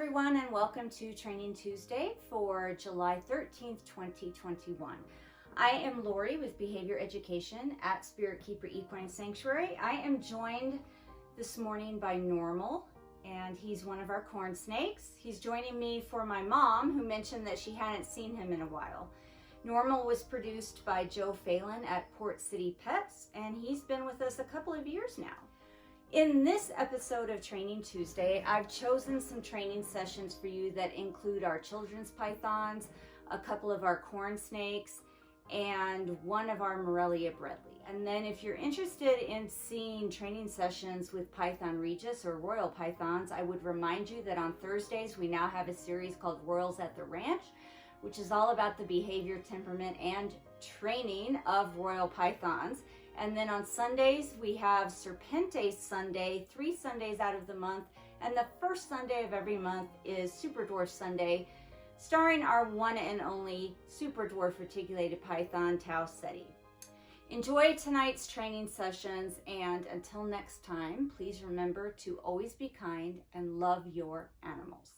everyone, and welcome to Training Tuesday for July 13th, 2021. I am Lori with Behavior Education at Spirit Keeper Equine Sanctuary. I am joined this morning by Normal, and he's one of our corn snakes. He's joining me for my mom, who mentioned that she hadn't seen him in a while. Normal was produced by Joe Phelan at Port City Pets, and he's been with us a couple of years now. In this episode of Training Tuesday, I've chosen some training sessions for you that include our children's pythons, a couple of our corn snakes, and one of our Morelia Bredli. And then if you're interested in seeing training sessions with Python Regis or Royal Pythons, I would remind you that on Thursdays we now have a series called Royals at the Ranch, which is all about the behavior, temperament, and training of Royal Pythons. And then on Sundays, we have Serpente Sunday, 3 Sundays out of the month. And the first Sunday of every month is Super Dwarf Sunday, starring our one and only Super Dwarf Reticulated Python, Tau Ceti. Enjoy tonight's training sessions, and until next time, please remember to always be kind and love your animals.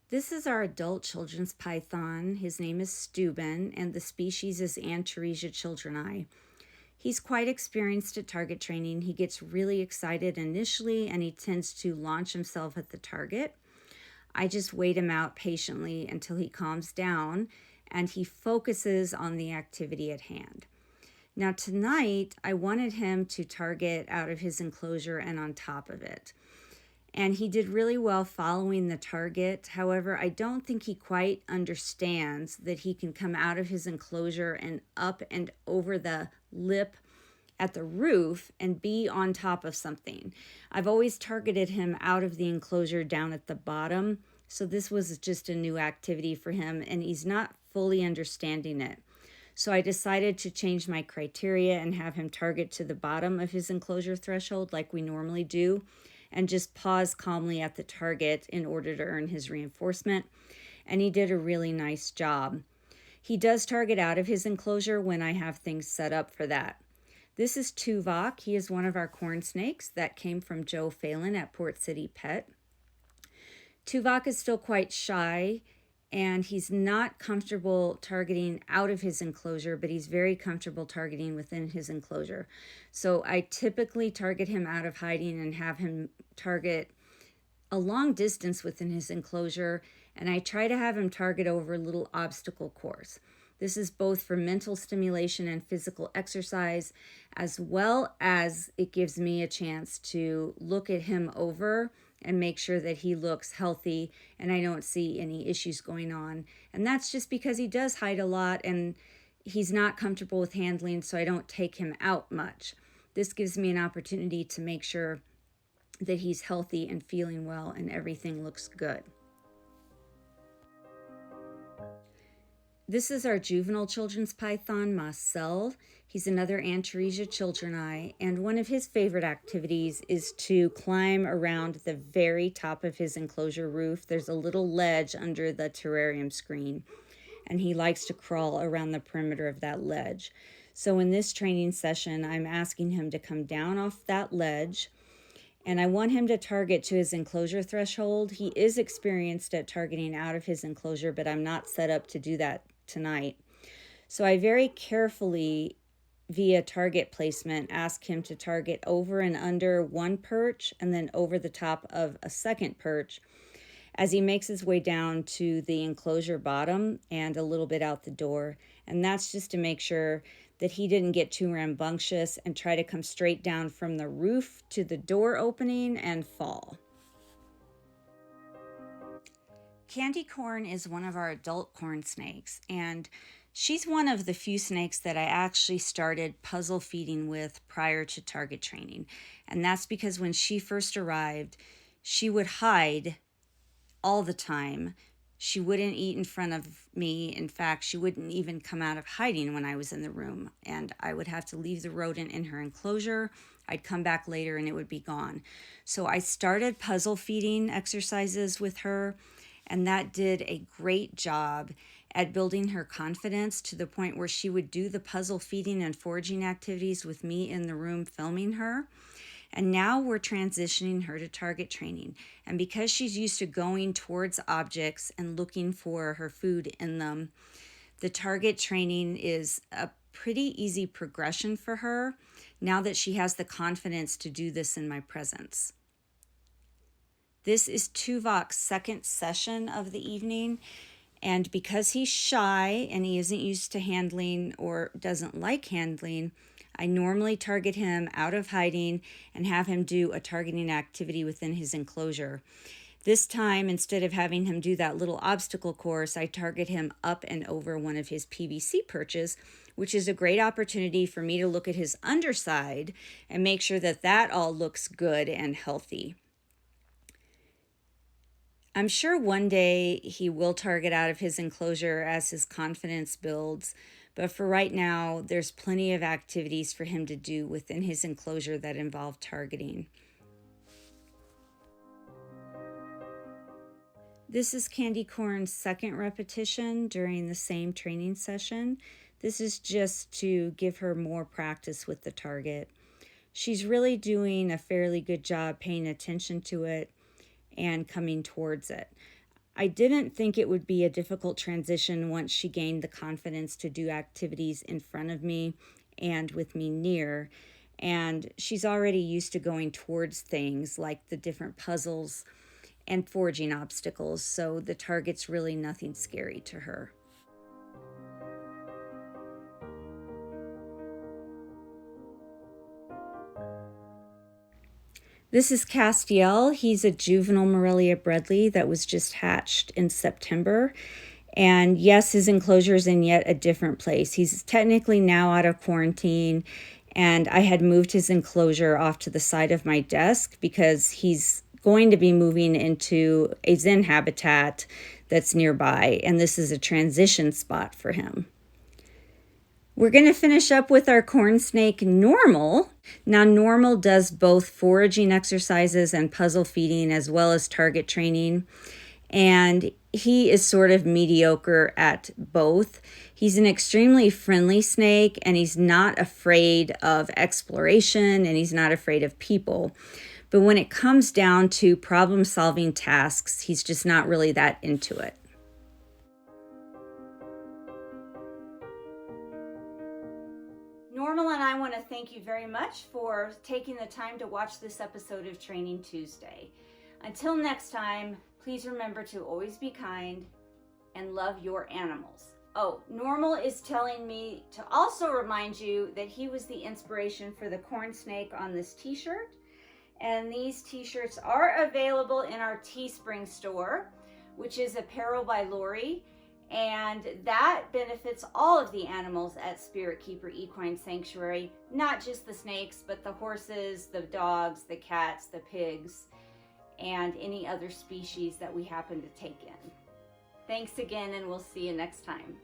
This is our adult children's python. His name is Steuben, and the species is Antaresia childreni. He's quite experienced at target training. He gets really excited initially, and he tends to launch himself at the target. I just wait him out patiently until he calms down and he focuses on the activity at hand. Now tonight, I wanted him to target out of his enclosure and on top of it. And he did really well following the target. However, I don't think he quite understands that he can come out of his enclosure and up and over the lip at the roof and be on top of something. I've always targeted him out of the enclosure down at the bottom. So this was just a new activity for him, and he's not fully understanding it. So I decided to change my criteria and have him target to the bottom of his enclosure threshold like we normally do, and just pause calmly at the target in order to earn his reinforcement. And he did a really nice job. He does target out of his enclosure when I have things set up for that. This is Tuvok. He is one of our corn snakes that came from Joe Phelan at Port City Pet. Tuvok is still quite shy, and he's not comfortable targeting out of his enclosure, but he's very comfortable targeting within his enclosure. So I typically target him out of hiding and have him target a long distance within his enclosure, and I try to have him target over a little obstacle course. This is both for mental stimulation and physical exercise, as well as it gives me a chance to look at him over and make sure that he looks healthy and I don't see any issues going on. And that's just because he does hide a lot and he's not comfortable with handling, so I don't take him out much. This gives me an opportunity to make sure that he's healthy and feeling well and everything looks good. This is our juvenile children's python, Marcel. He's another Antaresia childreni, and one of his favorite activities is to climb around the very top of his enclosure roof. There's a little ledge under the terrarium screen, and he likes to crawl around the perimeter of that ledge. So in this training session, I'm asking him to come down off that ledge, and I want him to target to his enclosure threshold. He is experienced at targeting out of his enclosure, but I'm not set up to do that tonight. So I very carefully, via target placement, ask him to target over and under one perch and then over the top of a second perch as he makes his way down to the enclosure bottom and a little bit out the door. And that's just to make sure that he didn't get too rambunctious and try to come straight down from the roof to the door opening and fall. Candy Corn is one of our adult corn snakes, and she's one of the few snakes that I actually started puzzle feeding with prior to target training. And that's because when she first arrived, she would hide all the time. She wouldn't eat in front of me. In fact, she wouldn't even come out of hiding when I was in the room, and I would have to leave the rodent in her enclosure. I'd come back later and it would be gone. So I started puzzle feeding exercises with her, and that did a great job at building her confidence to the point where she would do the puzzle feeding and foraging activities with me in the room filming her. And now we're transitioning her to target training. And because she's used to going towards objects and looking for her food in them, the target training is a pretty easy progression for her now that she has the confidence to do this in my presence. This is Tuvok's second session of the evening, and because he's shy and he isn't used to handling or doesn't like handling, I normally target him out of hiding and have him do a targeting activity within his enclosure. This time, instead of having him do that little obstacle course, I target him up and over one of his PVC perches, which is a great opportunity for me to look at his underside and make sure that that all looks good and healthy. I'm sure one day he will target out of his enclosure as his confidence builds, but for right now, there's plenty of activities for him to do within his enclosure that involve targeting. This is Candy Corn's second repetition during the same training session. This is just to give her more practice with the target. She's really doing a fairly good job paying attention to it and coming towards it. I didn't think it would be a difficult transition once she gained the confidence to do activities in front of me and with me near. And she's already used to going towards things like the different puzzles and foraging obstacles, so the target's really nothing scary to her. This is Castiel. He's a juvenile Morelia Bredli that was just hatched in September. And yes, his enclosure is in yet a different place. He's technically now out of quarantine, and I had moved his enclosure off to the side of my desk because he's going to be moving into a Zen habitat that's nearby, and this is a transition spot for him. We're going to finish up with our corn snake, Normal. Now, Normal does both foraging exercises and puzzle feeding as well as target training, and he is sort of mediocre at both. He's an extremely friendly snake, and he's not afraid of exploration, and he's not afraid of people. But when it comes down to problem-solving tasks, he's just not really that into it. Normal and I want to thank you very much for taking the time to watch this episode of Training Tuesday. Until next time, please remember to always be kind and love your animals. Oh, Normal is telling me to also remind you that he was the inspiration for the corn snake on this t-shirt. And these t-shirts are available in our Teespring store, which is Apparel by Lori. And that benefits all of the animals at Spirit Keeper Equine Sanctuary, not just the snakes, but the horses, the dogs, the cats, the pigs, and any other species that we happen to take in. Thanks again, and we'll see you next time.